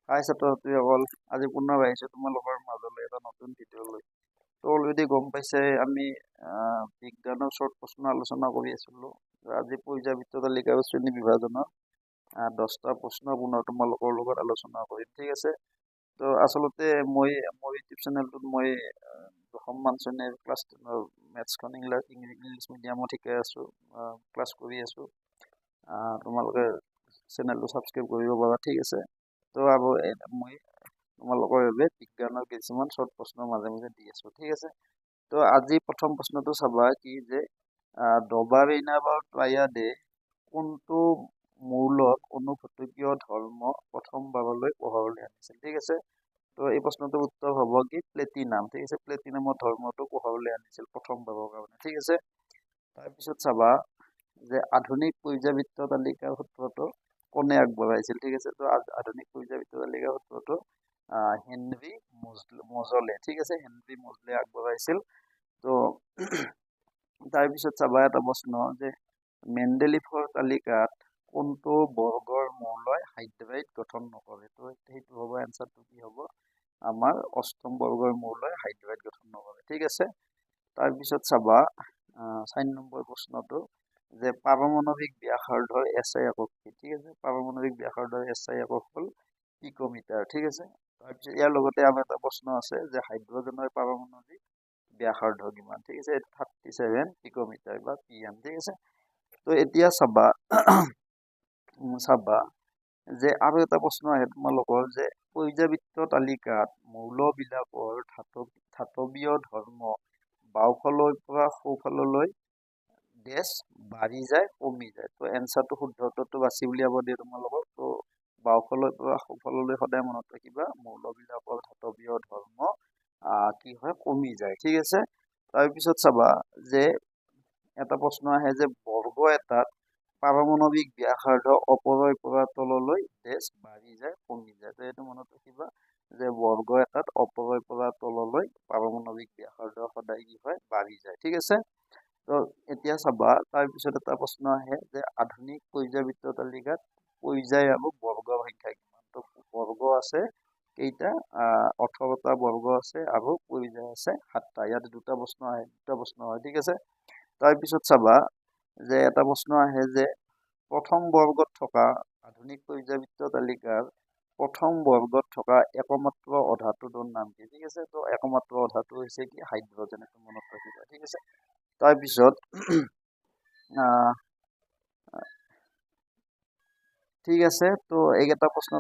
হাই ছাত্ৰ-ছাত্ৰীসকল, আজি পুনৰ আহিছোঁ তোমালোকৰ মাজলৈ এটা নতুন ভিডিঅ' লৈ। তো অলৰেডি গম পাইছে আমি বিজ্ঞানৰ শ্বৰ্ট প্ৰশ্ন আলোচনা কৰি আছিলোঁ। আজি পৰ্যাবৃত্ত তালিকা আৰু শ্ৰেণী বিভাজনৰ 10টা প্ৰশ্ন পুনৰ তোমালোকৰ লগত আলোচনা কৰিম, ঠিক আছে। তো আচলতে মই মোৰ ইউটিউব চেনেলটোত মই 10মান শ্ৰেণীৰ ক্লাছ 10ৰ মেথছখন ইংলিছ মিডিয়ামত শিকাই আছোঁ, ক্লাছ কৰি আছোঁ। তোমালোকে চেনেলটো ছাবস্ক্ৰাইব কৰিব পাৰা, ঠিক আছে। তো আৰু মই তোমালোকৰ বাবে বিজ্ঞানৰ কিছুমান শ্বৰ্ট প্ৰশ্ন মাজে মাজে দি আছোঁ, ঠিক আছে। তো আজি প্ৰথম প্ৰশ্নটো চাবা কি যে ডবাৰিনা বা ট্ৰায়াডে কোনটো মৌলত অনুঘটকীয় ধৰ্ম প্ৰথমবাৰলৈ পোহৰলৈ আনিছিল, ঠিক আছে। তো এই প্ৰশ্নটোৰ উত্তৰ হ'ব কি প্লেটিনাম, ঠিক আছে। প্লেটিনামৰ ধৰ্মটো পোহৰলৈ আনিছিল প্ৰথমবাৰৰ কাৰণে, ঠিক আছে। তাৰপিছত চাবা যে আধুনিক পৰ্যাবৃত্ত তালিকাৰ সূত্ৰটো কোনে আগবঢ়াইছিল, ঠিক আছে। তো আধুনিক পৰ্যাবৃত্ত তালিকাৰ সূত্ৰটো হেনৰি মজলে, ঠিক আছে। হেনৰি মজলে আগবঢ়াইছিল। তো তাৰপিছত চাবা এটা প্ৰশ্ন যে মেণ্ডেলিফৰ তালিকাত কোনটো বৰ্গৰ মৌলই হাইড্ৰাইড গঠন নকৰে। তো সেইটো হ'ব এনচাৰটো কি হ'ব আমাৰ অষ্টম বৰ্গৰ মৌলই হাইড্ৰাইড গঠন নকৰে, ঠিক আছে। তাৰপিছত চাবা 4 নম্বৰ প্ৰশ্নটো যে পাৰমাণৱিক ব্যাসাৰ্ধৰ এছআই একক কি, ঠিক আছে। পাৰমাণৱিক ব্যাসাৰ্ধৰ এছআই একক হ'ল পিকোমিটাৰ, ঠিক আছে। তাৰপিছত ইয়াৰ লগতে আৰু এটা প্ৰশ্ন আছে যে হাইড্ৰজেনৰ পাৰমাণৱিক ব্যাসাৰ্ধ কিমান, ঠিক আছে। 37 পিকোমিটাৰ বা পিএম, ঠিক আছে। তো এতিয়া চাবা যে আৰু এটা প্ৰশ্ন আহে তোমালোকৰ যে পৰ্যাবৃত্ত তালিকাত মৌলবিলাকৰ ধাতৱীয় ধৰ্ম বাওঁফালৰ পৰা সোঁফাললৈ ডেছ বাঢ়ি যায় কমি যায়। তো এনচাৰটো শুদ্ধ উত্তৰটো বাছি উলিয়াব দিয়ে তোমালোকক। তো বাওঁফালৰ পৰা সোঁফাললৈ সদায় মনত ৰাখিবা মৌলবিলাকৰ ধাতৱীয় ধৰ্ম কি হয় কমি যায়, ঠিক আছে। তাৰপিছত চাবা যে এটা প্ৰশ্ন আহে যে বৰ্গ এটাত পাৰমাণৱিক ব্যাসাৰ্ধ ওপৰৰ পৰা তললৈ ডেছ বাঢ়ি যায় কমি যায়। তো এইটো মনত ৰাখিবা যে বৰ্গ এটাত ওপৰৰ পৰা তললৈ পাৰমাণৱিক ব্যাসাৰ্ধ সদায় কি হয় বাঢ়ি যায়, ঠিক আছে। তো এতিয়া চাবা তাৰপিছত এটা প্ৰশ্ন আহে যে আধুনিক পৰ্যাবৃত্ত তালিকাত পৰ্যায় আৰু বৰ্গৰ সংখ্যা কিমান। তো বৰ্গ আছে কেইটা 18টা বৰ্গ আছে আৰু পৰ্যায় আছে 7টা। ইয়াত দুটা প্ৰশ্ন হয়, ঠিক আছে। তাৰপিছত চাবা যে এটা প্ৰশ্ন আহে যে প্ৰথম বৰ্গত থকা আধুনিক পৰ্যাবৃত্ত তালিকাৰ প্ৰথম বৰ্গত থকা একমাত্ৰ অধাতুটোৰ নাম কি, ঠিক আছে। তো একমাত্ৰ অধাতু হৈছে কি হাইড্ৰজেন, এইটো মনত ৰাখিবা, ঠিক আছে। তাৰপিছত ঠিক আছে। তো এইকেইটা প্ৰশ্ন